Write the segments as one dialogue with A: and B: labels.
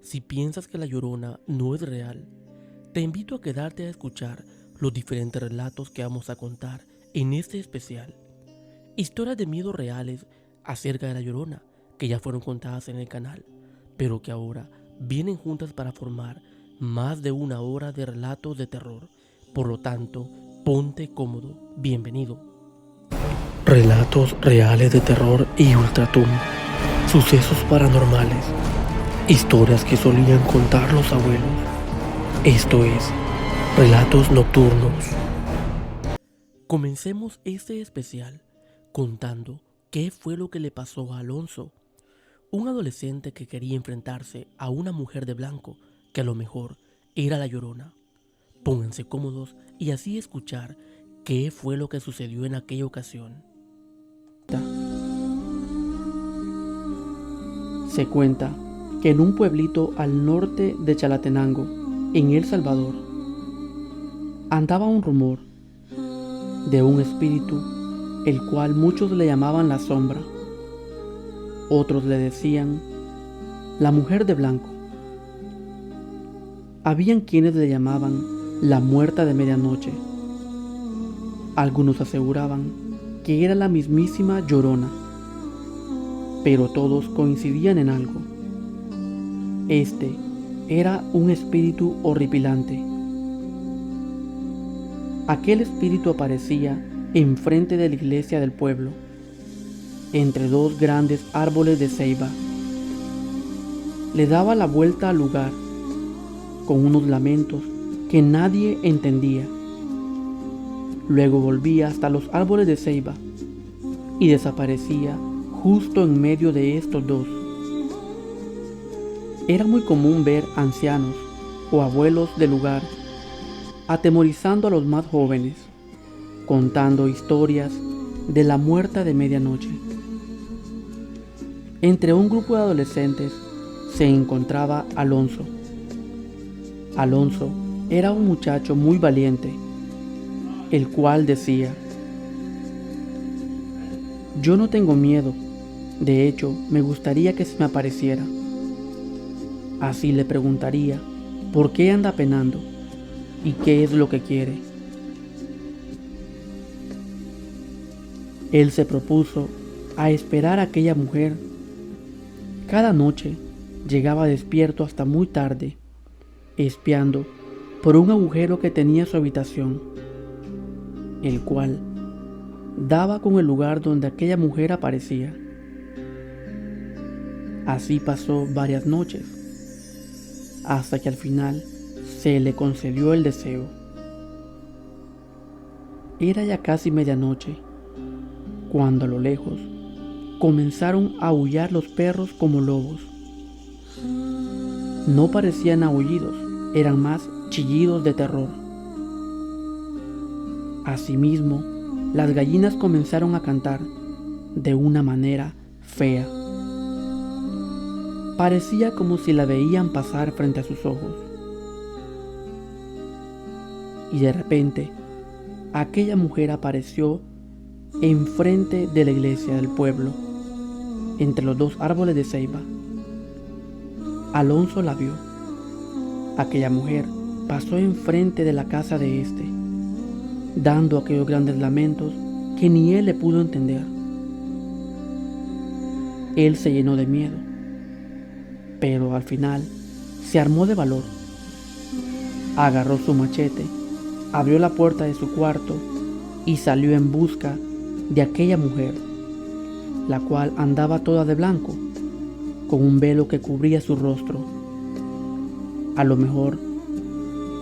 A: Si piensas que La Llorona no es real, te invito a quedarte a escuchar los diferentes relatos que vamos a contar en este especial. Historias de miedo reales acerca de La Llorona que ya fueron contadas en el canal, pero que ahora vienen juntas para formar más de una hora de relatos de terror. Por lo tanto, ponte cómodo. Bienvenido. Relatos reales de terror y ultratumba. Sucesos paranormales. Historias que solían contar los abuelos. Esto es Relatos Nocturnos. Comencemos este especial contando qué fue lo que le pasó a Alonso, un adolescente que quería enfrentarse a una mujer de blanco que a lo mejor era La Llorona. Pónganse cómodos y así escuchar qué fue lo que sucedió en aquella ocasión.
B: Se cuenta que en un pueblito al norte de Chalatenango, en El Salvador, andaba un rumor de un espíritu, el cual muchos le llamaban la sombra, otros le decían la mujer de blanco. Habían quienes le llamaban la muerta de medianoche. Algunos aseguraban que era la mismísima Llorona, pero todos coincidían en algo. Este era un espíritu horripilante. Aquel espíritu aparecía enfrente de la iglesia del pueblo, entre dos grandes árboles de ceiba. Le daba la vuelta al lugar, con unos lamentos que nadie entendía. Luego volvía hasta los árboles de ceiba y desaparecía justo en medio de estos dos. Era muy común ver ancianos o abuelos del lugar atemorizando a los más jóvenes, contando historias de la muerta de medianoche. Entre un grupo de adolescentes se encontraba Alonso. Alonso era un muchacho muy valiente, el cual decía: yo no tengo miedo, de hecho me gustaría que se me apareciera. Así le preguntaría por qué anda penando y qué es lo que quiere. Él se propuso a esperar a aquella mujer. Cada noche llegaba despierto hasta muy tarde, espiando por un agujero que tenía su habitación, el cual daba con el lugar donde aquella mujer aparecía. Así pasó varias noches, hasta que al final se le concedió el deseo. Era ya casi medianoche, cuando a lo lejos comenzaron a aullar los perros como lobos. No parecían aullidos, eran más chillidos de terror. Asimismo, las gallinas comenzaron a cantar de una manera fea. Parecía como si la veían pasar frente a sus ojos. Y de repente, aquella mujer apareció enfrente de la iglesia del pueblo, entre los dos árboles de ceiba. Alonso la vio. Aquella mujer pasó enfrente de la casa de este, dando aquellos grandes lamentos que ni él le pudo entender. Él se llenó de miedo, pero al final se armó de valor. Agarró su machete, abrió la puerta de su cuarto y salió en busca de aquella mujer, la cual andaba toda de blanco, con un velo que cubría su rostro. A lo mejor,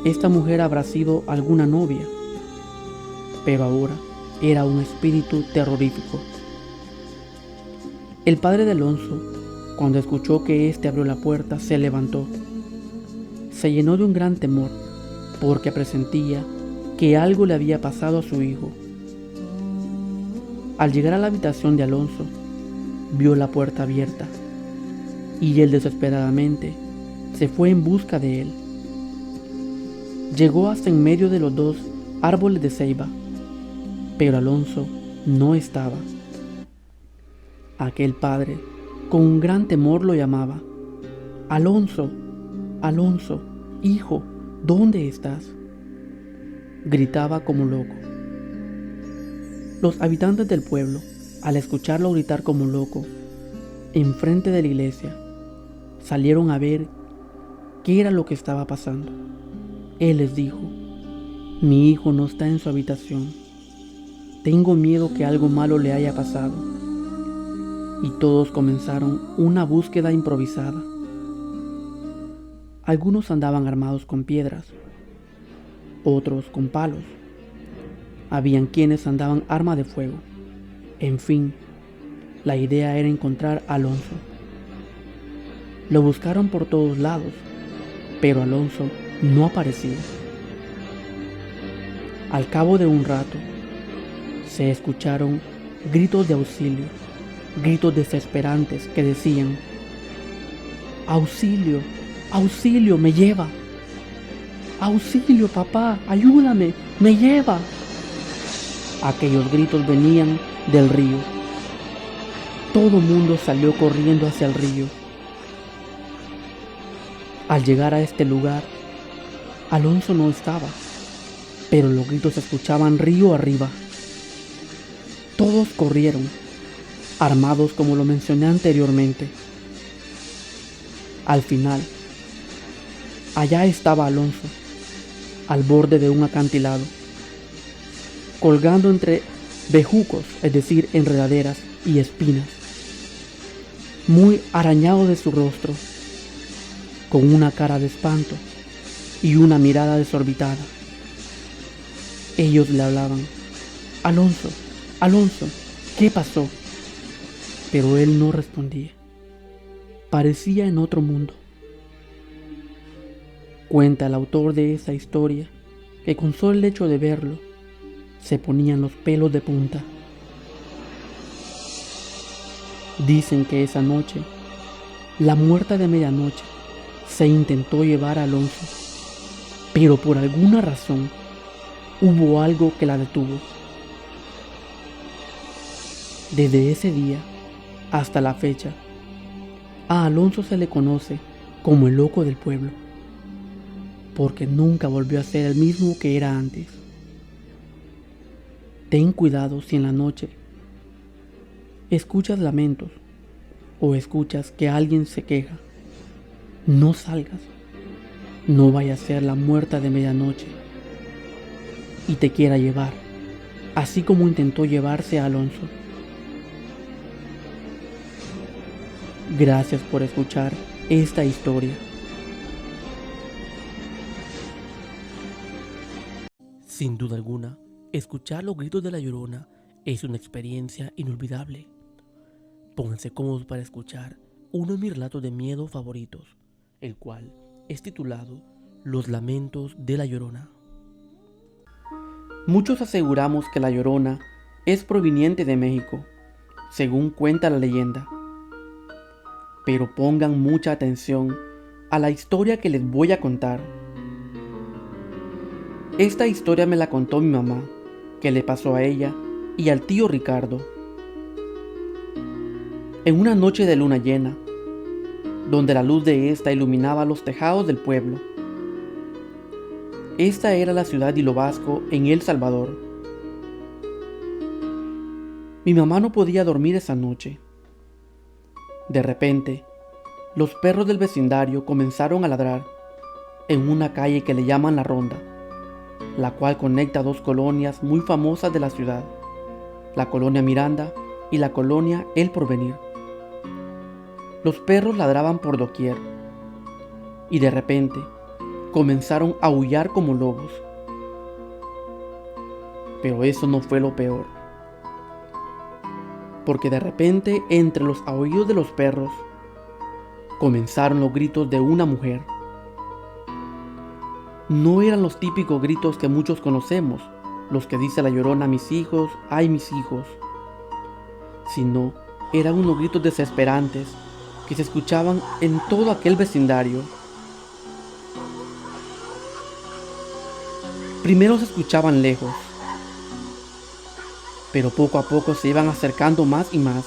B: esta mujer habrá sido alguna novia, pero ahora era un espíritu terrorífico. El padre de Alonso, cuando escuchó que éste abrió la puerta, se levantó. Se llenó de un gran temor, porque presentía que algo le había pasado a su hijo. Al llegar a la habitación de Alonso, vio la puerta abierta, y él desesperadamente se fue en busca de él. Llegó hasta en medio de los dos árboles de ceiba, pero Alonso no estaba. Aquel padre, con un gran temor, lo llamaba: Alonso, Alonso, hijo, ¿dónde estás?, gritaba como loco. Los habitantes del pueblo, al escucharlo gritar como loco, enfrente de la iglesia, salieron a ver qué era lo que estaba pasando. Él les dijo: mi hijo no está en su habitación. Tengo miedo que algo malo le haya pasado. Y todos comenzaron una búsqueda improvisada. Algunos andaban armados con piedras, otros con palos. Habían quienes andaban arma de fuego. En fin, la idea era encontrar a Alonso. Lo buscaron por todos lados, pero Alonso no aparecía. Al cabo de un rato, se escucharon gritos de auxilio, gritos desesperantes que decían: ¡auxilio! ¡Auxilio! ¡Me lleva! ¡Auxilio, papá! ¡Ayúdame! ¡Me lleva! Aquellos gritos venían del río. Todo mundo salió corriendo hacia el río. Al llegar a este lugar, Alonso no estaba, pero los gritos se escuchaban río arriba. Todos corrieron, armados como lo mencioné anteriormente. Al final, allá estaba Alonso, al borde de un acantilado, colgando entre bejucos, es decir, enredaderas y espinas, muy arañado de su rostro, con una cara de espanto y una mirada desorbitada. Ellos le hablaban: Alonso, Alonso, ¿qué pasó? Pero él no respondía. Parecía en otro mundo. Cuenta el autor de esa historia que con solo el hecho de verlo se ponían los pelos de punta. Dicen que esa noche, la muerta de medianoche, se intentó llevar a Alonso, pero por alguna razón hubo algo que la detuvo. Desde ese día hasta la fecha, a Alonso se le conoce como el loco del pueblo, porque nunca volvió a ser el mismo que era antes. Ten cuidado si en la noche escuchas lamentos o escuchas que alguien se queja. No salgas, no vaya a ser la muerta de medianoche y te quiera llevar, así como intentó llevarse a Alonso. Gracias por escuchar esta historia.
A: Sin duda alguna, escuchar los gritos de La Llorona es una experiencia inolvidable. Pónganse cómodos para escuchar uno de mis relatos de miedo favoritos, el cual es titulado Los Lamentos de La Llorona.
B: Muchos aseguramos que La Llorona es proveniente de México, según cuenta la leyenda. Pero pongan mucha atención a la historia que les voy a contar. Esta historia me la contó mi mamá, que le pasó a ella y al tío Ricardo. En una noche de luna llena, donde la luz de esta iluminaba los tejados del pueblo. Esta era la ciudad de Hilo Vasco, en El Salvador. Mi mamá no podía dormir esa noche. De repente, los perros del vecindario comenzaron a ladrar en una calle que le llaman La Ronda, la cual conecta dos colonias muy famosas de la ciudad, la colonia Miranda y la colonia El Porvenir. Los perros ladraban por doquier y de repente comenzaron a aullar como lobos. Pero eso no fue lo peor, porque de repente entre los aullidos de los perros comenzaron los gritos de una mujer. No eran los típicos gritos que muchos conocemos, los que dice La Llorona: mis hijos, ay mis hijos, sino eran unos gritos desesperantes que se escuchaban en todo aquel vecindario. Primero se escuchaban lejos, pero poco a poco se iban acercando más y más.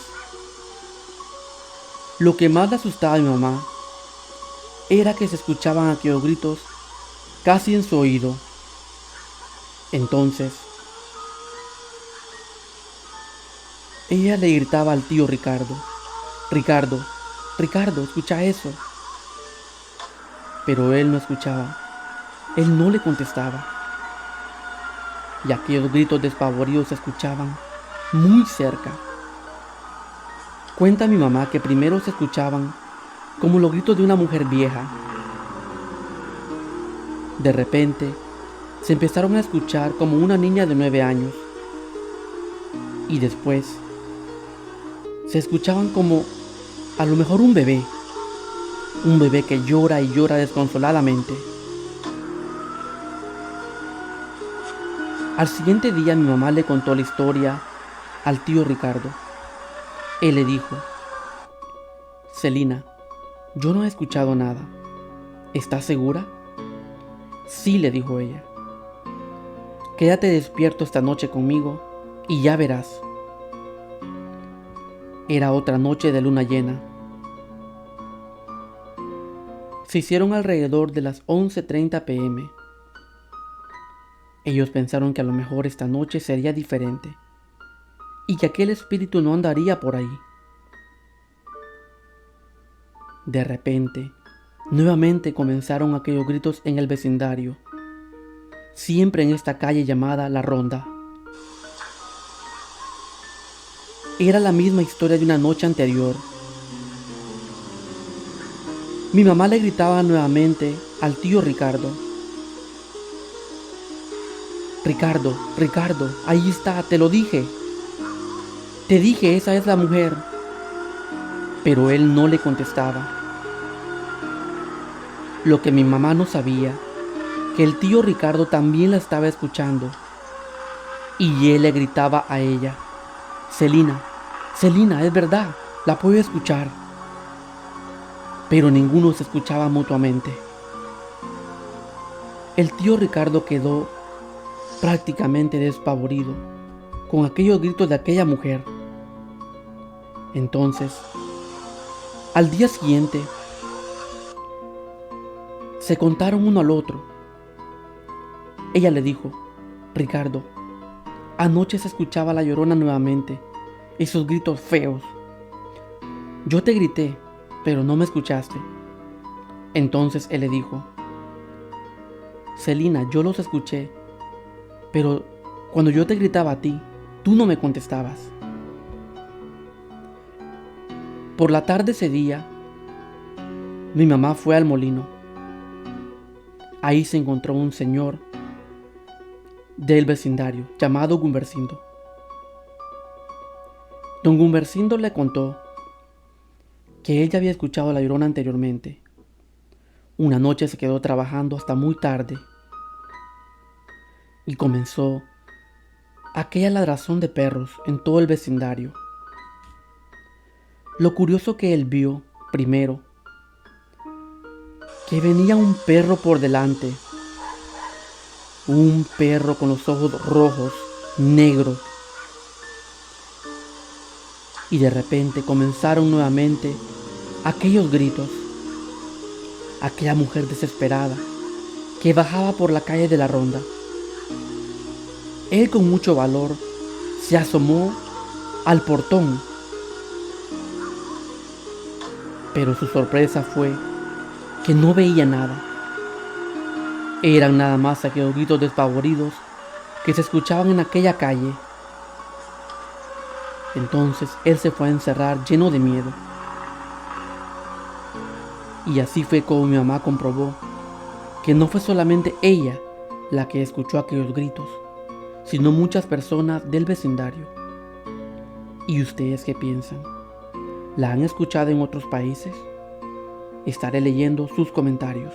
B: Lo que más le asustaba a mi mamá era que se escuchaban aquellos gritos casi en su oído. Entonces, ella le gritaba al tío Ricardo: Ricardo, Ricardo, escucha eso. Pero él no escuchaba, él no le contestaba. Y aquellos gritos despavoridos se escuchaban muy cerca. Cuenta mi mamá que primero se escuchaban como los gritos de una mujer vieja. De repente, se empezaron a escuchar como una niña de 9 años. Y después, se escuchaban como a lo mejor un bebé que llora y llora desconsoladamente. Al siguiente día mi mamá le contó la historia al tío Ricardo. Él le dijo: Celina, yo no he escuchado nada. ¿Estás segura? Sí, le dijo ella. Quédate despierto esta noche conmigo y ya verás. Era otra noche de luna llena. Se hicieron alrededor de las 11:30 p.m. Ellos pensaron que a lo mejor esta noche sería diferente y que aquel espíritu no andaría por ahí. De repente, nuevamente comenzaron aquellos gritos en el vecindario, siempre en esta calle llamada La Ronda. Era la misma historia de una noche anterior. Mi mamá le gritaba nuevamente al tío Ricardo: Ricardo, Ricardo, ahí está, te lo dije. Te dije, esa es la mujer. Pero él no le contestaba. Lo que mi mamá no sabía, que el tío Ricardo también la estaba escuchando. Y él le gritaba a ella: Celina, Celina, es verdad, la puedo escuchar. Pero ninguno se escuchaba mutuamente. El tío Ricardo quedó prácticamente despavorido con aquellos gritos de aquella mujer. Entonces, al día siguiente, se contaron uno al otro. Ella le dijo: Ricardo, anoche se escuchaba la Llorona nuevamente, esos gritos feos. Yo te grité, pero no me escuchaste. Entonces él le dijo: Celina, yo los escuché, pero cuando yo te gritaba a ti, tú no me contestabas. Por la tarde ese día, mi mamá fue al molino. Ahí se encontró un señor del vecindario llamado Gumbercindo. Don Gumbercindo le contó que él ya había escuchado a la Llorona anteriormente. Una noche se quedó trabajando hasta muy tarde y comenzó aquella ladrazón de perros en todo el vecindario. Lo curioso que él vio, primero, que venía un perro por delante, un perro con los ojos rojos, negros, y de repente comenzaron nuevamente aquellos gritos, aquella mujer desesperada que bajaba por la calle de La Ronda. Él con mucho valor se asomó al portón, pero su sorpresa fue que no veía nada. Eran nada más aquellos gritos despavoridos que se escuchaban en aquella calle. Entonces él se fue a encerrar lleno de miedo. Y así fue como mi mamá comprobó que no fue solamente ella la que escuchó aquellos gritos, sino muchas personas del vecindario. ¿Y ustedes qué piensan? ¿La han escuchado en otros países? Estaré leyendo sus comentarios.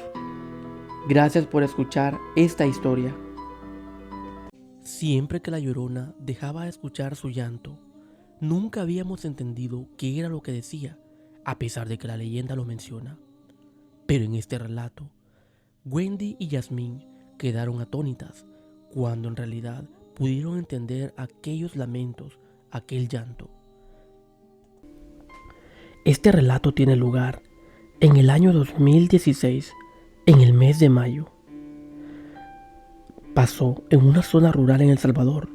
B: Gracias por escuchar esta historia.
A: Siempre que la Llorona dejaba de escuchar su llanto, nunca habíamos entendido qué era lo que decía, a pesar de que la leyenda lo menciona. Pero en este relato, Wendy y Yasmín quedaron atónitas, cuando en realidad pudieron entender aquellos lamentos, aquel llanto. Este relato tiene lugar En el año 2016, en el mes de mayo, pasó en una zona rural en El Salvador.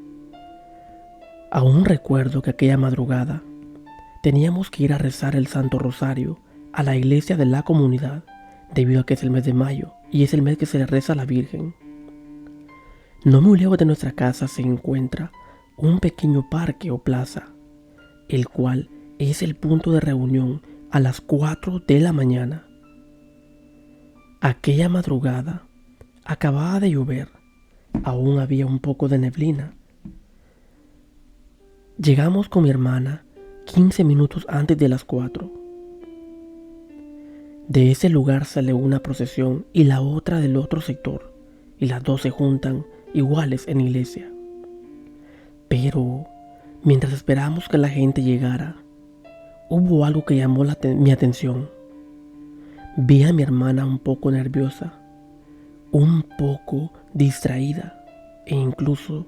A: Aún recuerdo que aquella madrugada teníamos que ir a rezar el Santo Rosario a la iglesia de la comunidad, debido a que es el mes de mayo y es el mes que se le reza a la Virgen. No muy lejos de nuestra casa se encuentra un pequeño parque o plaza, el cual es el punto de reunión a las 4 de la mañana. Aquella madrugada acababa de llover, aún había un poco de neblina. Llegamos con mi hermana 15 minutos antes de las 4. De ese lugar sale una procesión y la otra del otro sector, y las dos se juntan iguales en iglesia. Pero mientras esperamos que la gente llegara, hubo algo que llamó mi atención. Vi a mi hermana un poco nerviosa, un poco distraída, e incluso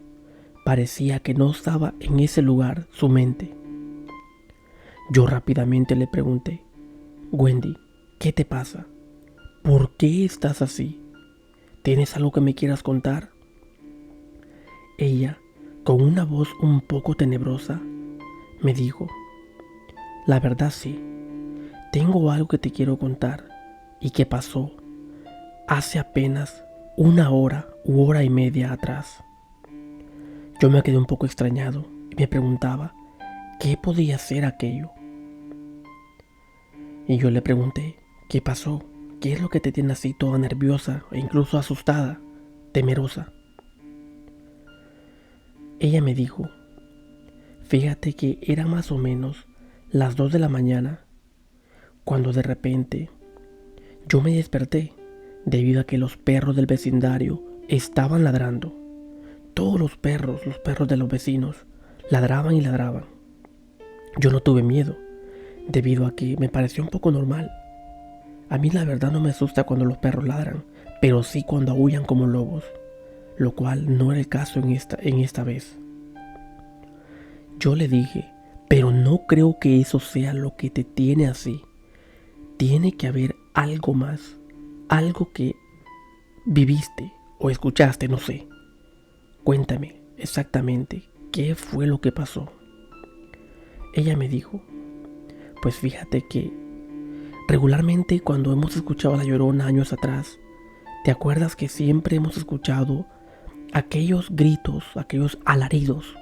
A: parecía que no estaba en ese lugar su mente. Yo rápidamente le pregunté: Wendy, ¿qué te pasa? ¿Por qué estás así? ¿Tienes algo que me quieras contar? Ella, con una voz un poco tenebrosa, me dijo: la verdad sí, tengo algo que te quiero contar y que pasó hace apenas 1 hora u hora y media atrás. Yo me quedé un poco extrañado y me preguntaba qué podía ser aquello. Y yo le pregunté: ¿qué pasó? ¿Qué es lo que te tiene así toda nerviosa e incluso asustada, temerosa? Ella me dijo: fíjate que era más o menos las 2 de la mañana cuando de repente yo me desperté debido a que los perros del vecindario estaban ladrando. Todos los perros de los vecinos, ladraban y ladraban. Yo no tuve miedo, debido a que me pareció un poco normal. A mí la verdad no me asusta cuando los perros ladran, pero sí cuando aúllan como lobos, lo cual no era el caso en esta vez. Yo le dije: pero no creo que eso sea lo que te tiene así. Tiene que haber algo más, algo que viviste o escuchaste, no sé. Cuéntame exactamente qué fue lo que pasó. Ella me dijo: pues fíjate que regularmente cuando hemos escuchado a La Llorona años atrás, ¿te acuerdas que siempre hemos escuchado aquellos gritos, aquellos alaridos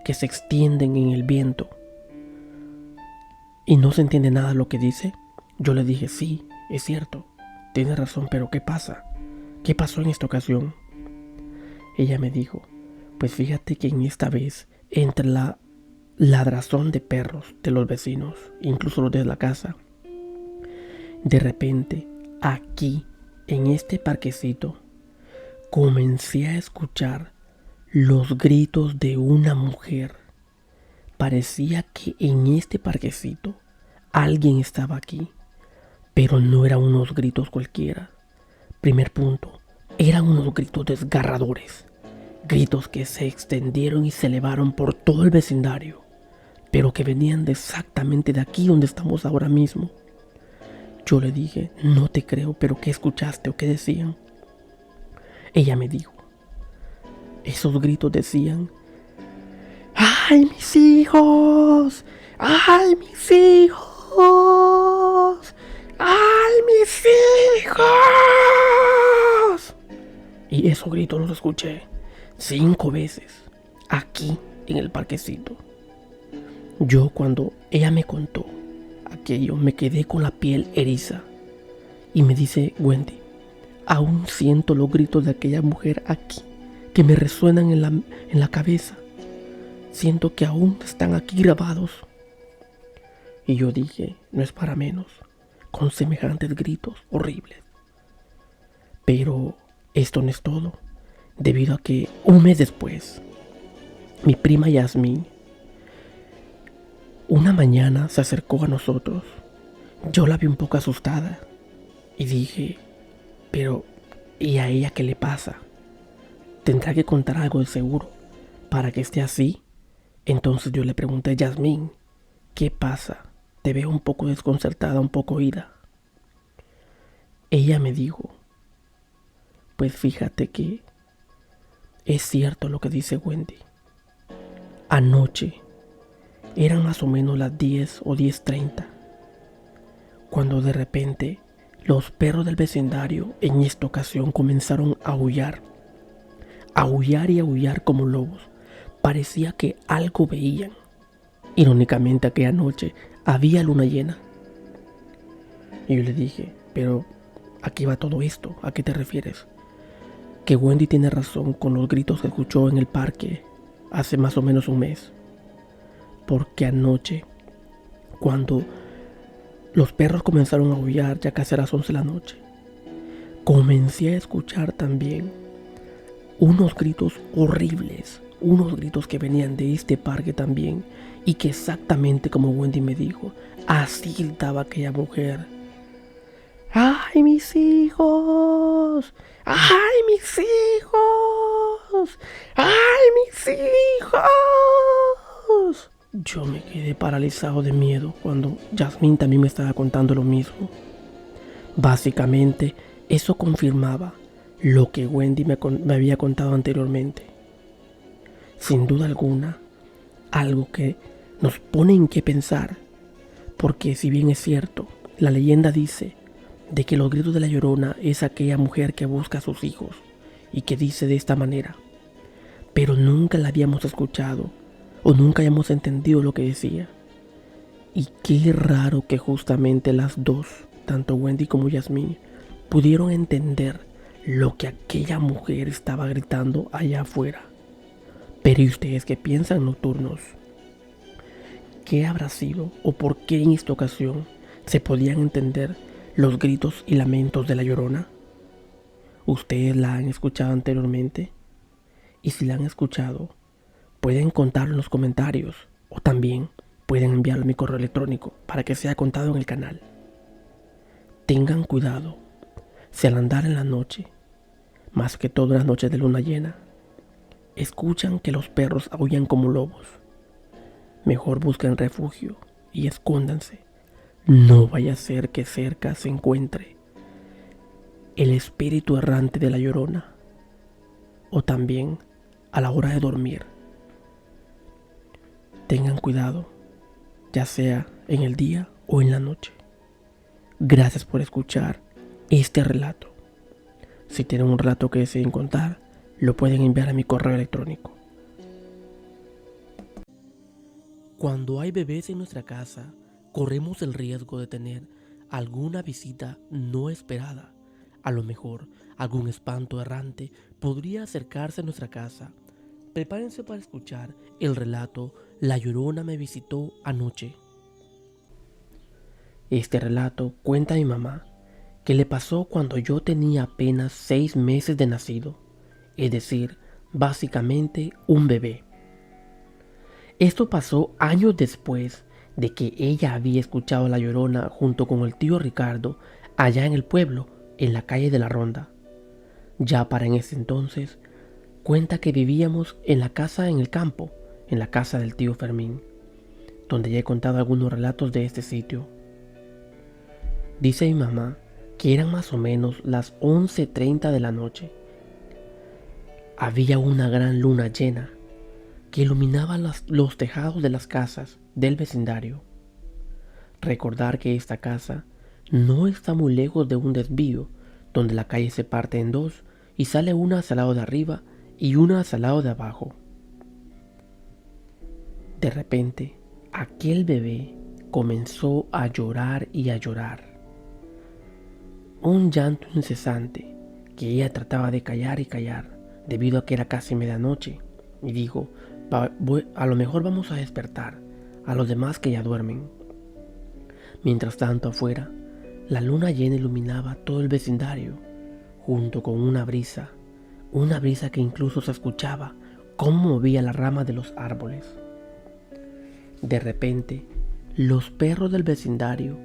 A: que se extienden en el viento y no se entiende nada de lo que dice? Yo le dije: sí, es cierto, tienes razón, pero ¿qué pasa? ¿Qué pasó en esta ocasión? Ella me dijo: pues fíjate que en esta vez, entre la ladrazón de perros de los vecinos, incluso los de la casa, de repente, aquí, en este parquecito, comencé a escuchar los gritos de una mujer. Parecía que en este parquecito alguien estaba aquí, pero no eran unos gritos cualquiera. Primer punto, eran unos gritos desgarradores. Gritos que se extendieron y se elevaron por todo el vecindario, pero que venían exactamente de aquí donde estamos ahora mismo. Yo le dije: no te creo, pero ¿qué escuchaste o qué decían? Ella me dijo: esos gritos decían: ¡ay, mis hijos! ¡Ay, mis hijos! ¡Ay, mis hijos! Y esos gritos los escuché 5 veces aquí en el parquecito. Yo, cuando ella me contó aquello, me quedé con la piel eriza y me dice: Wendy, aún siento los gritos de aquella mujer aquí que me resuenan en la cabeza. Siento que aún están aquí grabados. Y yo dije: no es para menos, con semejantes gritos horribles. Pero esto no es todo, debido a que un mes después, mi prima Yasmín, una mañana se acercó a nosotros. Yo la vi un poco asustada y dije: pero ¿y a ella qué le pasa? Tendrá que contar algo de seguro para que esté así. Entonces yo le pregunté: Yasmín, ¿qué pasa? Te veo un poco desconcertada, un poco oída. Ella me dijo, pues fíjate que es cierto lo que dice Wendy. Anoche eran más o menos las 10 o 10:30, cuando de repente los perros del vecindario en esta ocasión comenzaron a aullar y aullar como lobos. Parecía que algo veían. Irónicamente, aquella noche había luna llena. Y yo le dije, pero ¿a qué va todo esto? ¿A qué te refieres? Que Wendy tiene razón con los gritos que escuchó en el parque hace más o menos un mes. Porque anoche, cuando los perros comenzaron a aullar ya casi a las 11 de la noche, comencé a escuchar también unos gritos horribles, unos gritos que venían de este parque también, y que exactamente como Wendy me dijo, así gritaba aquella mujer. ¡Ay, mis hijos! ¡Ay, mis hijos! ¡Ay, mis hijos! Yo me quedé paralizado de miedo cuando Yasmín también me estaba contando lo mismo. Básicamente, eso confirmaba lo que Wendy me había contado anteriormente. Sin duda alguna, algo que nos pone en qué pensar, porque si bien es cierto, la leyenda dice de que los gritos de la Llorona es aquella mujer que busca a sus hijos y que dice de esta manera, pero nunca la habíamos escuchado o nunca habíamos entendido lo que decía. Y qué raro que justamente las dos, tanto Wendy como Yasmín, pudieron entender lo que aquella mujer estaba gritando allá afuera. Pero ¿y ustedes qué piensan, nocturnos? ¿Qué habrá sido o por qué en esta ocasión se podían entender los gritos y lamentos de la Llorona? ¿Ustedes la han escuchado anteriormente? Y si la han escuchado, pueden contarlo en los comentarios o también pueden enviarlo a mi correo electrónico para que sea contado en el canal. Tengan cuidado si al andar en la noche, más que todo en las noches de luna llena, escuchan que los perros aullan como lobos, mejor busquen refugio y escóndanse. No vaya a ser que cerca se encuentre el espíritu errante de la Llorona, o también a la hora de dormir. Tengan cuidado, ya sea en el día o en la noche. Gracias por escuchar este relato. Si tienen un relato que deseen contar, lo pueden enviar a mi correo electrónico. Cuando hay bebés en nuestra casa, corremos el riesgo de tener alguna visita no esperada. A lo mejor, algún espanto errante podría acercarse a nuestra casa. Prepárense para escuchar el relato La Llorona me visitó anoche. Este relato cuenta a mi mamá que le pasó cuando yo tenía apenas 6 meses de nacido, es decir, básicamente un bebé. Esto pasó años después de que ella había escuchado a La Llorona junto con el tío Ricardo allá en el pueblo, en la calle de la Ronda. Ya para en ese entonces, cuenta que vivíamos en la casa en el campo, en la casa del tío Fermín, donde ya he contado algunos relatos de este sitio. Dice mi mamá que eran más o menos las 11:30 de la noche. Había una gran luna llena que iluminaba los tejados de las casas del vecindario. Recordar que esta casa no está muy lejos de un desvío donde la calle se parte en dos y sale una hacia el lado de arriba y una hacia el lado de abajo. De repente, aquel bebé comenzó a llorar y a llorar. Un llanto incesante que ella trataba de callar y callar debido a que era casi medianoche, y dijo, a lo mejor vamos a despertar a los demás que ya duermen. Mientras tanto afuera, la luna llena iluminaba todo el vecindario, junto con una brisa que incluso se escuchaba cómo movía la rama de los árboles. De repente, los perros del vecindario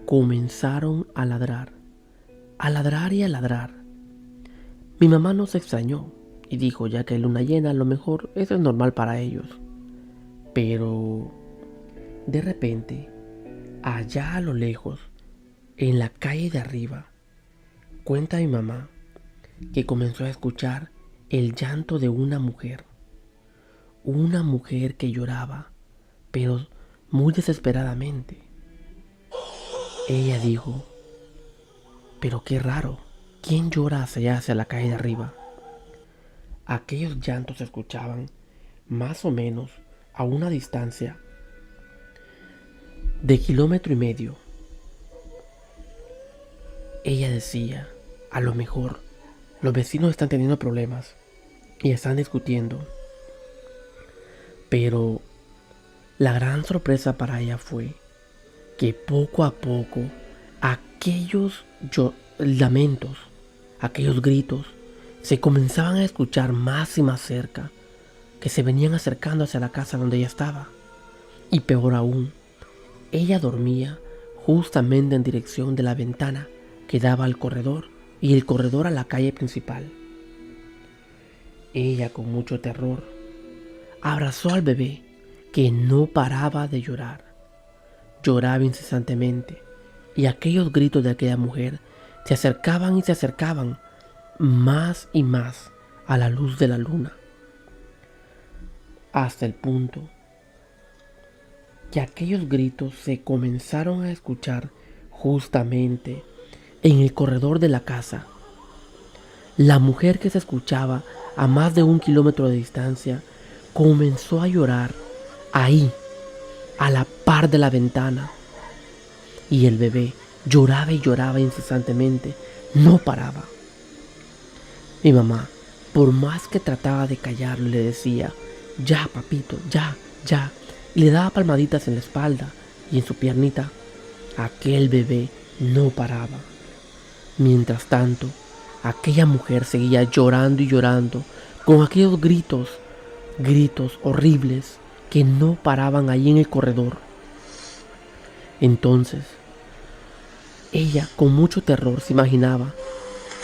A: comenzaron a ladrar y a ladrar. Mi mamá no se extrañó y dijo, ya que hay luna llena, a lo mejor eso es normal para ellos. Pero de repente, allá a lo lejos, en la calle de arriba, Cuenta mi mamá que comenzó a escuchar el llanto de una mujer que lloraba, pero muy desesperadamente. Ella dijo, pero qué raro, ¿quién llora hacia allá, hacia la calle de arriba? Aquellos llantos se escuchaban más o menos a una distancia de 1,5 km. Ella decía, a lo mejor los vecinos están teniendo problemas y están discutiendo. Pero la gran sorpresa para ella fue que poco a poco aquellos lamentos, aquellos gritos, se comenzaban a escuchar más y más cerca, que se venían acercando hacia la casa donde ella estaba. Y peor aún, ella dormía justamente en dirección de la ventana que daba al corredor y el corredor a la calle principal. Ella, con mucho terror, abrazó al bebé que no paraba de llorar. Lloraba incesantemente y aquellos gritos de aquella mujer se acercaban y se acercaban más y más a la luz de la luna, hasta el punto que aquellos gritos se comenzaron a escuchar justamente en el corredor de la casa. La mujer, que se escuchaba a más de 1 km de distancia, comenzó a llorar ahí, a la par de la ventana. Y el bebé lloraba y lloraba incesantemente, no paraba. Mi mamá, por más que trataba de callarlo, le decía, ya papito, ya, ya, y le daba palmaditas en la espalda y en su piernita. Aquel bebé no paraba. Mientras tanto, aquella mujer seguía llorando y llorando, con aquellos gritos horribles que no paraban ahí en el corredor. Entonces, ella con mucho terror se imaginaba,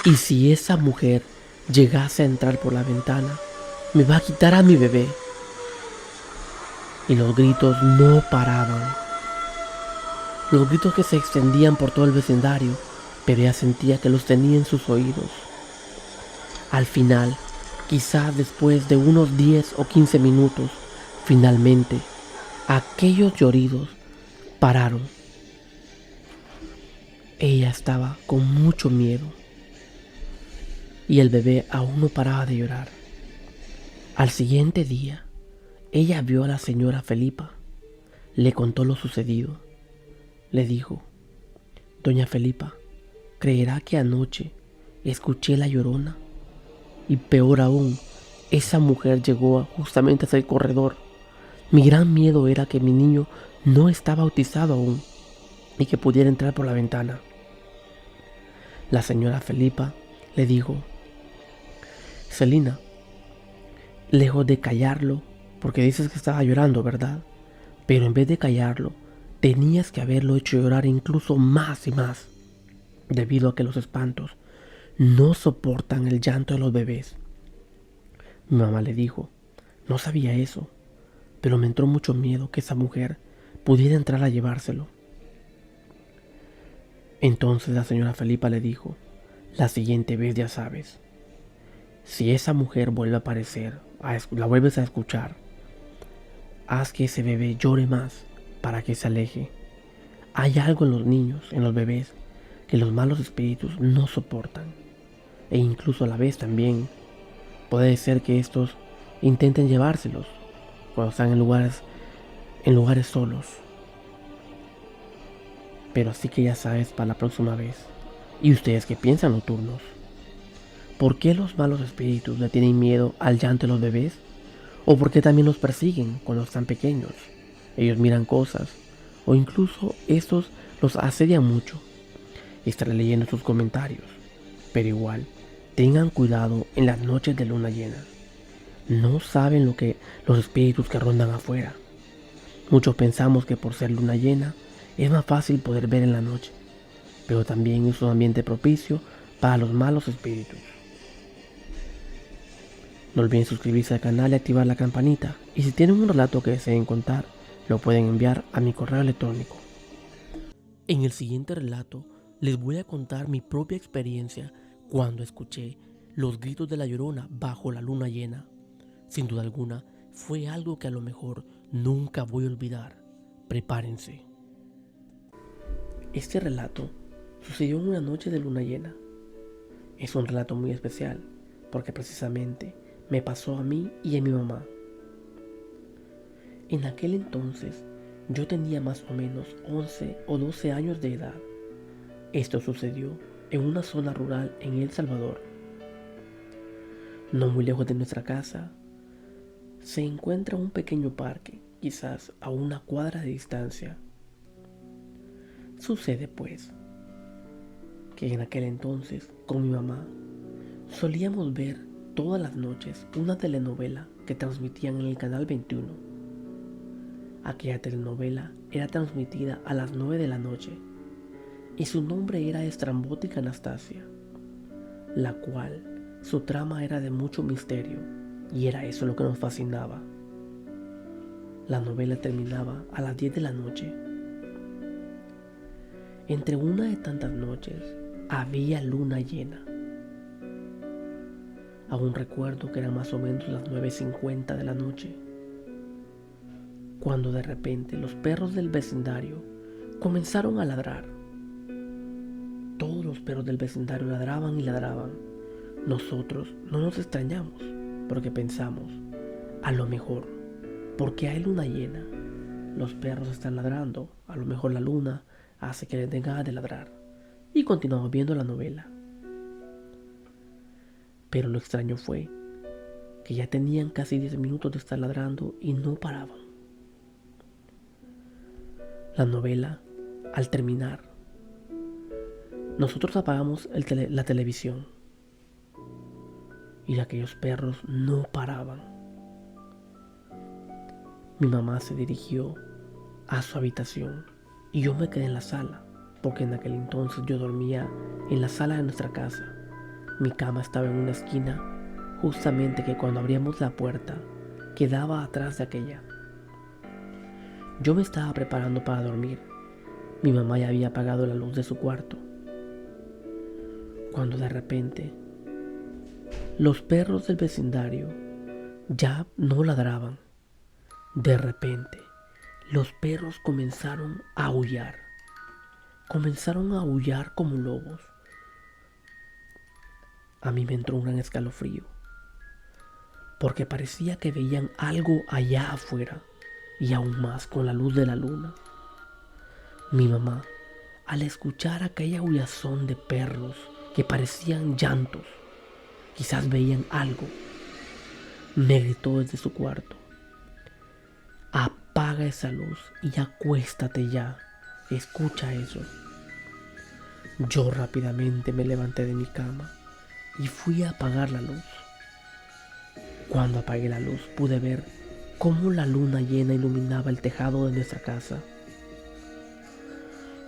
A: ¿y si esa mujer llegase a entrar por la ventana? Me va a quitar a mi bebé. Y los gritos no paraban. Los gritos que se extendían por todo el vecindario, pero ella sentía que los tenía en sus oídos. Al final, quizás después de unos 10 o 15 minutos, finalmente, aquellos lloridos pararon. Ella estaba con mucho miedo y el bebé aún no paraba de llorar. Al siguiente día, ella vio a la señora Felipa, le contó lo sucedido. Le dijo, doña Felipa, ¿creerá que anoche escuché la llorona? Y peor aún, esa mujer llegó justamente hacia el corredor. Mi gran miedo era que mi niño no estaba bautizado aún y que pudiera entrar por la ventana. La señora Felipa le dijo, Celina, lejos de callarlo, porque dices que estaba llorando, ¿verdad? Pero en vez de callarlo, tenías que haberlo hecho llorar incluso más y más, debido a que los espantos no soportan el llanto de los bebés. Mi mamá le dijo, no sabía eso, pero me entró mucho miedo que esa mujer pudiera entrar a llevárselo. Entonces la señora Felipa le dijo, la siguiente vez ya sabes, si esa mujer vuelve a aparecer, la vuelves a escuchar, haz que ese bebé llore más para que se aleje. Hay algo en los niños, en los bebés, que los malos espíritus no soportan. E incluso a la vez también puede ser que estos intenten llevárselos cuando están en lugares solos. Pero así que ya sabes para la próxima vez. ¿Y ustedes qué piensan, nocturnos? ¿Por qué los malos espíritus le tienen miedo al llanto de los bebés? ¿O por qué también los persiguen cuando están pequeños? Ellos miran cosas, o incluso estos los asedian mucho. Estaré leyendo sus comentarios, pero igual, tengan cuidado en las noches de luna llena. No saben lo que los espíritus que rondan afuera. Muchos pensamos que por ser luna llena es más fácil poder ver en la noche, pero también es un ambiente propicio para los malos espíritus. No olviden suscribirse al canal y activar la campanita, y si tienen un relato que deseen contar, lo pueden enviar a mi correo electrónico. En el siguiente relato les voy a contar mi propia experiencia cuando escuché los gritos de la Llorona bajo la luna llena. Sin duda alguna, fue algo que a lo mejor nunca voy a olvidar. Prepárense. Este relato sucedió en una noche de luna llena. Es un relato muy especial porque precisamente me pasó a mí y a mi mamá. En aquel entonces yo tenía más o menos 11 o 12 años de edad. Esto sucedió en una zona rural en El Salvador. No muy lejos de nuestra casa se encuentra un pequeño parque, quizás a una cuadra de distancia. Sucede pues que en aquel entonces con mi mamá solíamos ver todas las noches una telenovela que transmitían en el canal 21. Aquella telenovela era transmitida a las 9 de la noche y su nombre era Estrambótica Anastasia, la cual su trama era de mucho misterio y era eso lo que nos fascinaba. La novela terminaba a las 10 de la noche. Entre una de tantas noches había luna llena. Aún recuerdo que eran más o menos las 9:50 de la noche, cuando de repente los perros del vecindario comenzaron a ladrar. Todos los perros del vecindario ladraban y ladraban. Nosotros no nos extrañamos porque pensamos, a lo mejor, porque hay luna llena, los perros están ladrando, a lo mejor la luna hace que les den ganas de ladrar. Y continuamos viendo la novela. Pero lo extraño fue que ya tenían casi 10 minutos de estar ladrando y no paraban. La novela, al terminar, nosotros apagamos la televisión y aquellos perros no paraban. Mi mamá se dirigió a su habitación y yo me quedé en la sala, porque en aquel entonces yo dormía en la sala de nuestra casa. Mi cama estaba en una esquina, justamente que cuando abríamos la puerta quedaba atrás de aquella. Yo me estaba preparando para dormir. Mi mamá ya había apagado la luz de su cuarto, cuando de repente los perros del vecindario ya no ladraban. De repente los perros comenzaron a aullar. Comenzaron a aullar como lobos. A mí me entró un gran escalofrío, porque parecía que veían algo allá afuera, y aún más con la luz de la luna. Mi mamá, al escuchar aquella aullazón de perros que parecían llantos, quizás veían algo, me gritó desde su cuarto: apaga esa luz y acuéstate ya, escucha eso. Yo rápidamente me levanté de mi cama y fui a apagar la luz. Cuando apagué la luz pude ver cómo la luna llena iluminaba el tejado de nuestra casa.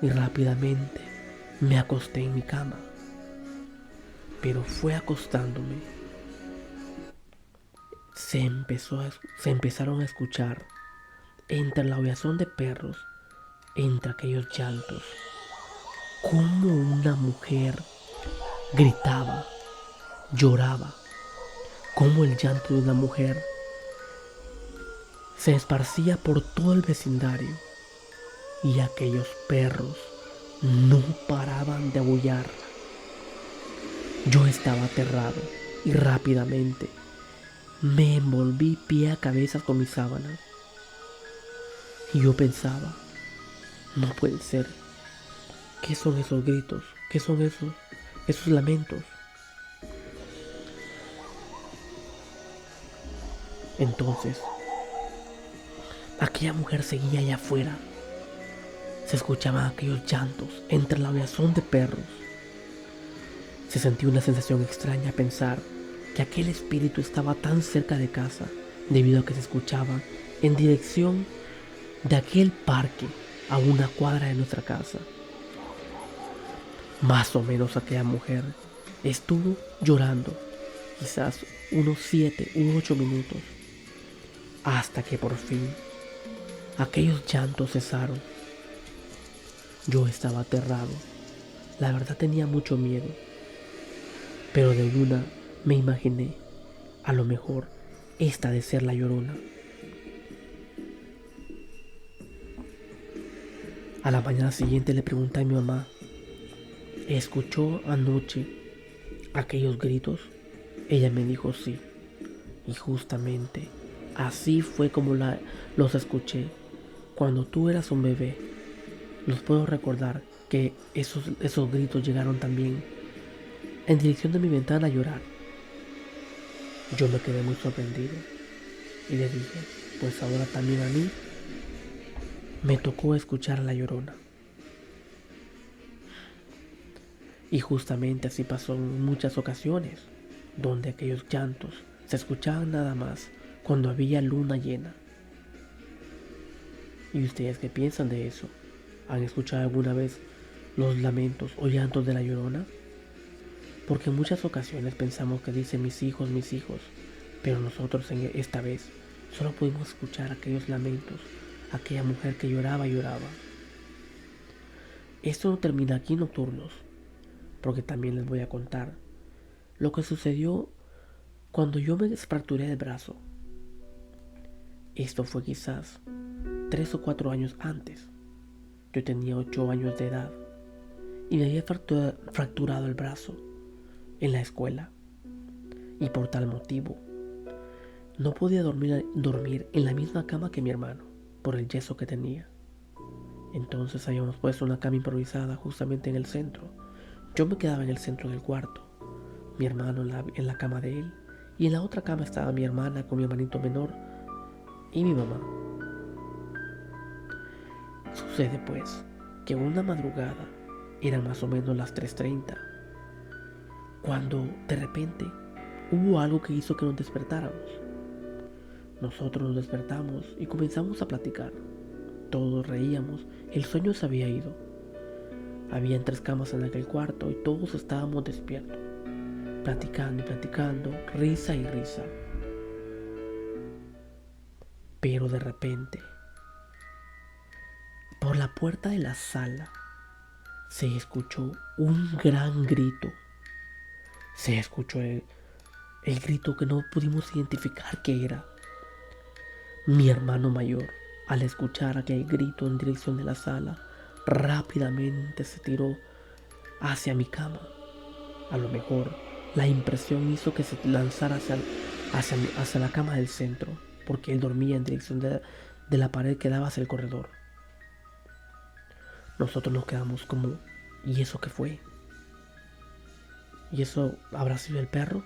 A: Y rápidamente me acosté en mi cama. Pero fue acostándome, se empezaron a escuchar, entre la aullazón de perros, entre aquellos llantos, como una mujer gritaba, lloraba, como el llanto de una mujer se esparcía por todo el vecindario y aquellos perros no paraban de aullar. Yo estaba aterrado y rápidamente me envolví pie a cabeza con mis sábanas. Y yo pensaba, no puede ser. ¿Qué son esos gritos? ¿Qué son esos lamentos? Entonces, aquella mujer seguía allá afuera. Se escuchaban aquellos llantos entre la aullazón de perros. Se sentía una sensación extraña pensar que aquel espíritu estaba tan cerca de casa, debido a que se escuchaba en dirección de aquel parque a una cuadra de nuestra casa. Más o menos aquella mujer estuvo llorando quizás unos 7 u 8 minutos, hasta que por fin aquellos llantos cesaron. Yo estaba aterrado La verdad tenía mucho miedo, pero de una me imaginé, a lo mejor, esta de ser la Llorona. A la mañana siguiente le pregunté a mi mamá, ¿escuchó anoche aquellos gritos? Ella me dijo sí, y justamente así fue como los escuché. Cuando tú eras un bebé, los puedo recordar que esos gritos llegaron también en dirección de mi ventana a llorar. Yo me quedé muy sorprendido y le dije, pues ahora también a mí me tocó escuchar a la Llorona. Y justamente así pasó en muchas ocasiones, donde aquellos llantos se escuchaban nada más cuando había luna llena. ¿Y ustedes qué piensan de eso? ¿Han escuchado alguna vez los lamentos o llantos de la Llorona? Porque en muchas ocasiones pensamos que dice mis hijos, pero nosotros en esta vez solo pudimos escuchar aquellos lamentos, aquella mujer que lloraba y lloraba. Esto no termina aquí, nocturnos, porque también les voy a contar lo que sucedió cuando yo me fracturé el brazo. Esto fue quizás 3 o 4 años antes. Yo tenía 8 años de edad y me había fracturado el brazo en la escuela, y por tal motivo no podía dormir en la misma cama que mi hermano por el yeso que tenía. Entonces habíamos puesto una cama improvisada justamente en el centro. Yo me quedaba en el centro del cuarto, mi hermano en la cama de él, y en la otra cama estaba mi hermana con mi hermanito menor y mi mamá. Sucede pues que una madrugada, eran más o menos las 3:30, cuando de repente hubo algo que hizo que nos despertáramos. Nosotros nos despertamos y comenzamos a platicar. Todos reíamos, el sueño se había ido. Habían 3 camas en aquel cuarto y todos estábamos despiertos, platicando y platicando, risa y risa. Pero de repente, por la puerta de la sala, se escuchó un gran grito. Se escuchó el grito que no pudimos identificar qué era. Mi hermano mayor, al escuchar aquel grito en dirección de la sala, rápidamente se tiró hacia mi cama. A lo mejor la impresión hizo que se lanzara hacia la cama del centro, porque él dormía en dirección de la pared que daba hacia el corredor. Nosotros nos quedamos como, ¿y eso qué fue? ¿Y eso habrá sido el perro?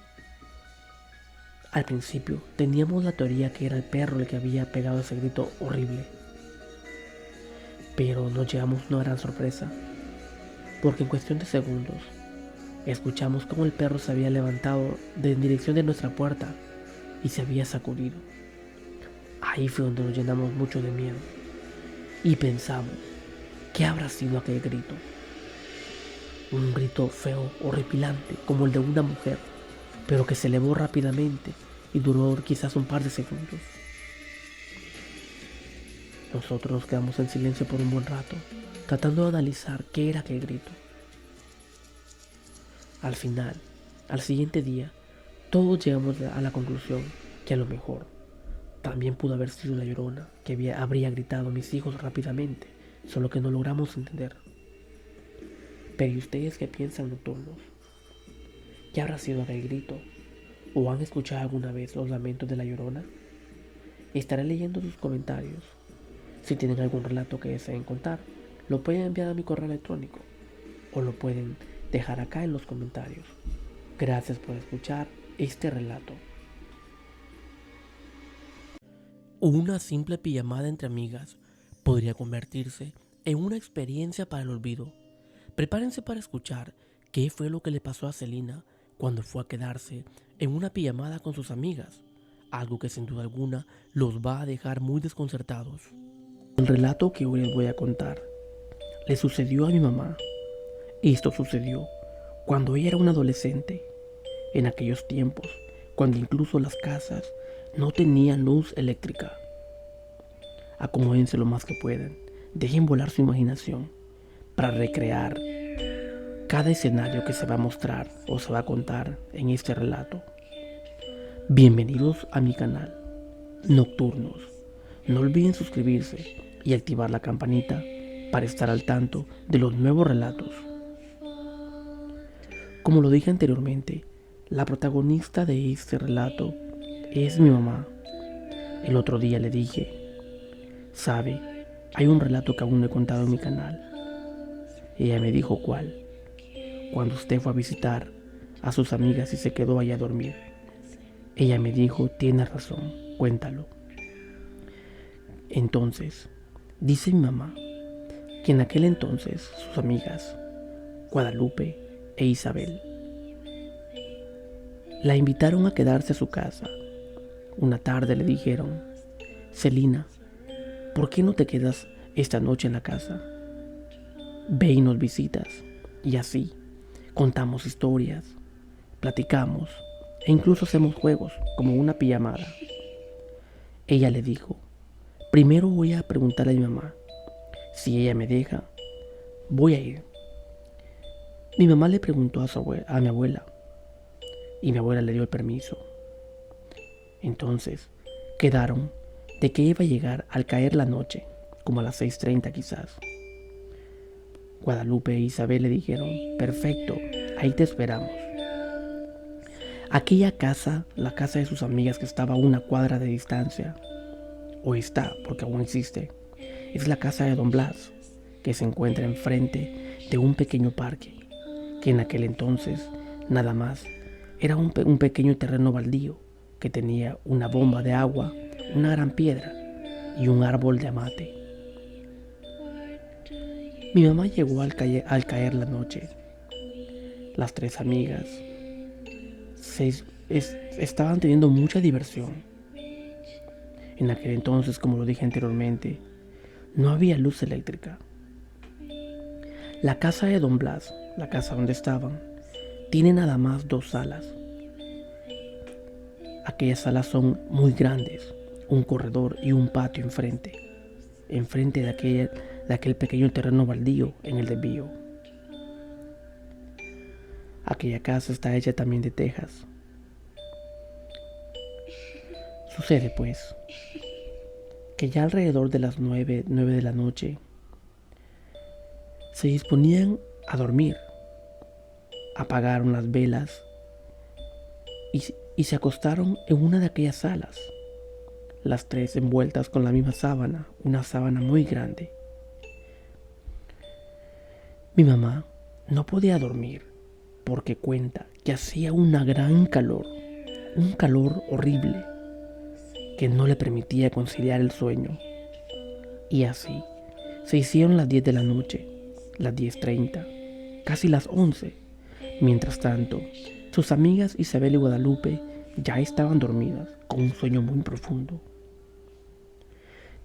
A: Al principio teníamos la teoría que era el perro el que había pegado ese grito horrible. Pero nos llevamos una gran sorpresa, porque en cuestión de segundos escuchamos cómo el perro se había levantado en dirección de nuestra puerta y se había sacudido. Ahí fue donde nos llenamos mucho de miedo y pensamos, ¿qué habrá sido aquel grito? Un grito feo, horripilante, como el de una mujer, pero que se elevó rápidamente y duró quizás un par de segundos. Nosotros nos quedamos en silencio por un buen rato, tratando de analizar qué era aquel grito. Al final, al siguiente día, todos llegamos a la conclusión que a lo mejor también pudo haber sido la Llorona que habría gritado a mis hijos rápidamente, solo que no logramos entender. Pero ¿y ustedes qué piensan, nocturnos? ¿Qué habrá sido aquel grito? ¿O han escuchado alguna vez los lamentos de la Llorona? Estaré leyendo sus comentarios. Si tienen algún relato que deseen contar, lo pueden enviar a mi correo electrónico o lo pueden dejar acá en los comentarios. Gracias por escuchar este relato. Una simple pijamada entre amigas podría convertirse en una experiencia para el olvido. Prepárense para escuchar qué fue lo que le pasó a Celina cuando fue a quedarse en una pijamada con sus amigas, algo que sin duda alguna los va a dejar muy desconcertados. El relato que hoy les voy a contar le sucedió a mi mamá. Esto sucedió cuando ella era una adolescente, en aquellos tiempos, cuando incluso las casas no tenían luz eléctrica. Acomódense lo más que puedan, dejen volar su imaginación para recrear cada escenario que se va a mostrar o se va a contar en este relato. Bienvenidos a mi canal, Nocturnos. No olviden suscribirse y activar la campanita para estar al tanto de los nuevos relatos. Como lo dije anteriormente, la protagonista de este relato es mi mamá. El otro día le dije, ¿sabe? Hay un relato que aún no he contado en mi canal. Ella me dijo, ¿cuál? Cuando usted fue a visitar a sus amigas y se quedó allá a dormir. Ella me dijo, tienes razón, cuéntalo. Entonces, dice mi mamá que en aquel entonces sus amigas, Guadalupe e Isabel, la invitaron a quedarse a su casa. Una tarde le dijeron, Celina, ¿por qué no te quedas esta noche en la casa? Ve y nos visitas. Y así, contamos historias, platicamos e incluso hacemos juegos como una pijamada. Ella le dijo, primero voy a preguntarle a mi mamá. Si ella me deja, voy a ir. Mi mamá le preguntó a mi abuela y mi abuela le dio el permiso. Entonces, quedaron de que iba a llegar al caer la noche, como a las 6:30 quizás. Guadalupe e Isabel le dijeron, perfecto, ahí te esperamos. Aquella casa, la casa de sus amigas que estaba a una cuadra de distancia, o está, porque aún existe, es la casa de Don Blas, que se encuentra enfrente de un pequeño parque, que en aquel entonces, nada más, era un pequeño terreno baldío, que tenía una bomba de agua, una gran piedra y un árbol de amate. Mi mamá llegó al caer la noche. Las tres amigas estaban teniendo mucha diversión. En aquel entonces, como lo dije anteriormente, no había luz eléctrica. La casa de Don Blas, la casa donde estaban, tiene nada más 2 salas. Aquellas salas son muy grandes, un corredor y un patio enfrente de aquel pequeño terreno baldío en el desvío. Aquella casa está hecha también de tejas. Sucede pues que ya alrededor de las 9 de la noche se disponían a dormir, apagaron las velas y se acostaron en una de aquellas salas, las tres envueltas con la misma sábana, una sábana muy grande. Mi mamá no podía dormir porque cuenta que hacía un calor horrible que no le permitía conciliar el sueño. Y así se hicieron las 10 de la noche, las 10:30, casi las 11. Mientras tanto, sus amigas Isabel y Guadalupe ya estaban dormidas con un sueño muy profundo.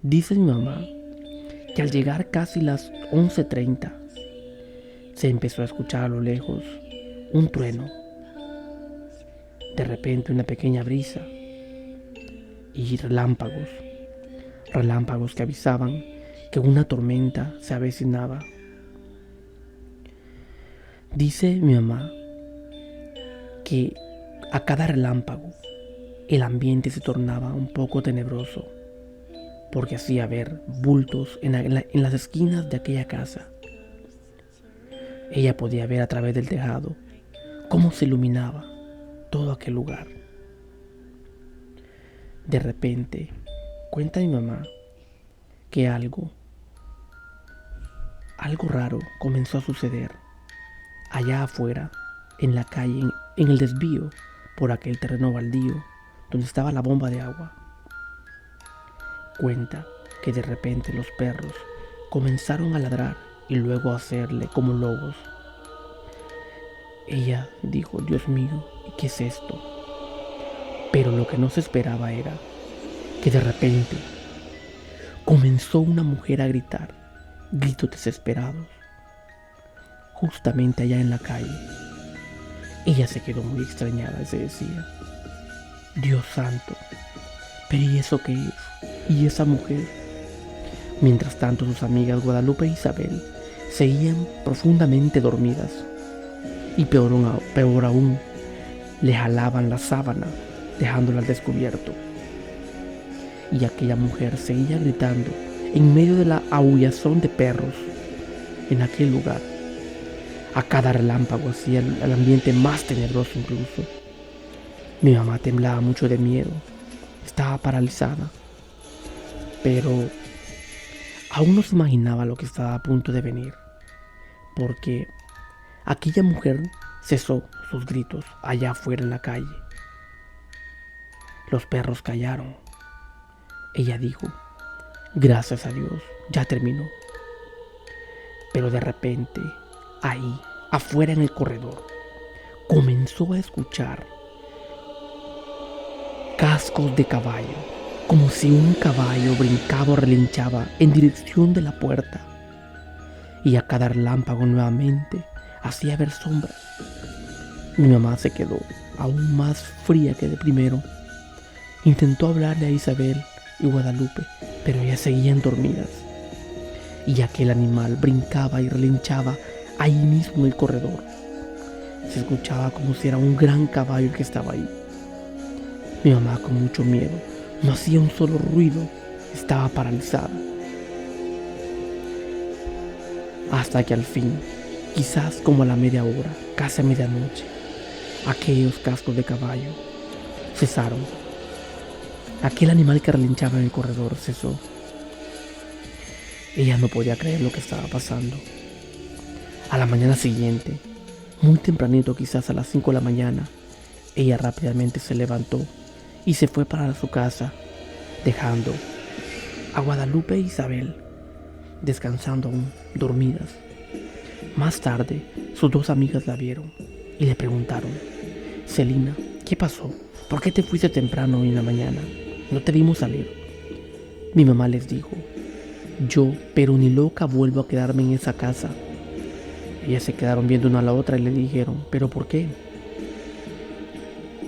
A: Dice mi mamá que al llegar casi las 11:30 se empezó a escuchar a lo lejos un trueno, de repente una pequeña brisa y relámpagos que avisaban que una tormenta se avecinaba. Dice mi mamá que a cada relámpago el ambiente se tornaba un poco tenebroso, porque hacía ver bultos en las esquinas de aquella casa. Ella podía ver a través del tejado cómo se iluminaba todo aquel lugar. De repente, cuenta mi mamá que algo raro comenzó a suceder allá afuera, en la calle, en el desvío, por aquel terreno baldío donde estaba la bomba de agua. Cuenta que de repente los perros comenzaron a ladrar y luego a hacerle como lobos. Ella dijo, Dios mío, ¿qué es esto? Pero lo que no se esperaba era que de repente comenzó una mujer a gritar, gritos desesperados, justamente allá en la calle. Ella se quedó muy extrañada y se decía, Dios santo, ¿pero y eso qué es? ¿Y esa mujer? Mientras tanto sus amigas Guadalupe e Isabel seguían profundamente dormidas,
B: y peor aún, le jalaban la sábana dejándola al descubierto. Y aquella mujer seguía gritando en medio de la aullazón de perros en aquel lugar. A cada relámpago hacía el ambiente más tenebroso incluso. Mi mamá temblaba mucho de miedo, estaba paralizada, pero aún no se imaginaba lo que estaba a punto de venir, porque aquella mujer cesó sus gritos allá afuera en la calle. Los perros callaron. Ella dijo, gracias a Dios, ya terminó. Pero de repente, ahí, afuera en el corredor, comenzó a escuchar cascos de caballo, como si un caballo brincaba o relinchaba en dirección de la puerta. Y a cada relámpago nuevamente hacía ver sombras. Mi mamá se quedó aún más fría que de primero. Intentó hablarle a Isabel y Guadalupe, pero ellas seguían dormidas. Y aquel animal brincaba y relinchaba ahí mismo en el corredor. Se escuchaba como si era un gran caballo el que estaba ahí. Mi mamá, con mucho miedo, no hacía un solo ruido, estaba paralizada. Hasta que al fin, quizás como a la media hora, casi a medianoche, aquellos cascos de caballo cesaron. Aquel animal que relinchaba en el corredor cesó. Ella no podía creer lo que estaba pasando. A la mañana siguiente, muy tempranito, quizás a las 5 de la mañana, ella rápidamente se levantó y se fue para su casa, dejando a Guadalupe e Isabel descansando aún, dormidas. Más tarde, sus dos amigas la vieron y le preguntaron, Celina, ¿qué pasó? ¿Por qué te fuiste temprano hoy en la mañana? No te vimos salir. Mi mamá les dijo, yo, pero ni loca, vuelvo a quedarme en esa casa. Ellas se quedaron viendo una a la otra y le dijeron, ¿pero por qué?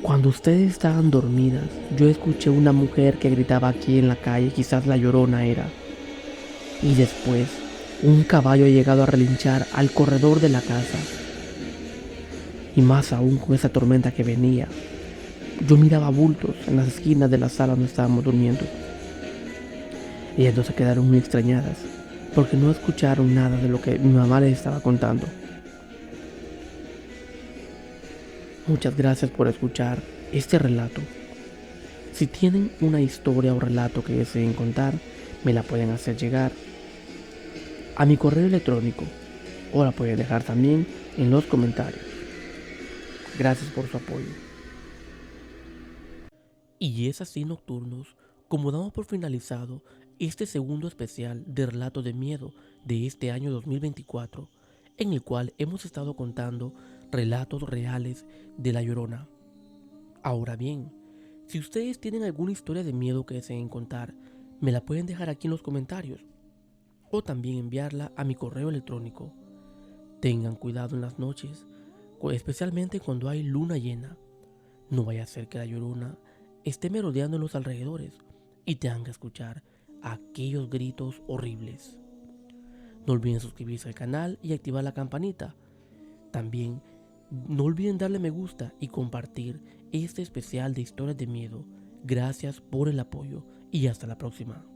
B: Cuando ustedes estaban dormidas, yo escuché una mujer que gritaba aquí en la calle, quizás la Llorona era. Y después, un caballo ha llegado a relinchar al corredor de la casa. Y más aún con esa tormenta que venía. Yo miraba bultos en las esquinas de la sala donde estábamos durmiendo. Ellas dos se quedaron muy extrañadas, porque no escucharon nada de lo que mi mamá les estaba contando. Muchas gracias por escuchar este relato. Si tienen una historia o relato que deseen contar, me la pueden hacer llegar a mi correo electrónico o la pueden dejar también en los comentarios. Gracias por su apoyo.
A: Y es así, nocturnos, como damos por finalizado este segundo especial de Relatos de Miedo de este año 2024, en el cual hemos estado contando relatos reales de La Llorona. Ahora bien, si ustedes tienen alguna historia de miedo que deseen contar, me la pueden dejar aquí en los comentarios o también enviarla a mi correo electrónico. Tengan cuidado en las noches, especialmente cuando hay luna llena. No vaya a ser que La Llorona esté merodeando en los alrededores y tengan que escuchar aquellos gritos horribles. No olviden suscribirse al canal y activar la campanita. También no olviden darle me gusta y compartir este especial de historias de miedo. Gracias por el apoyo y hasta la próxima.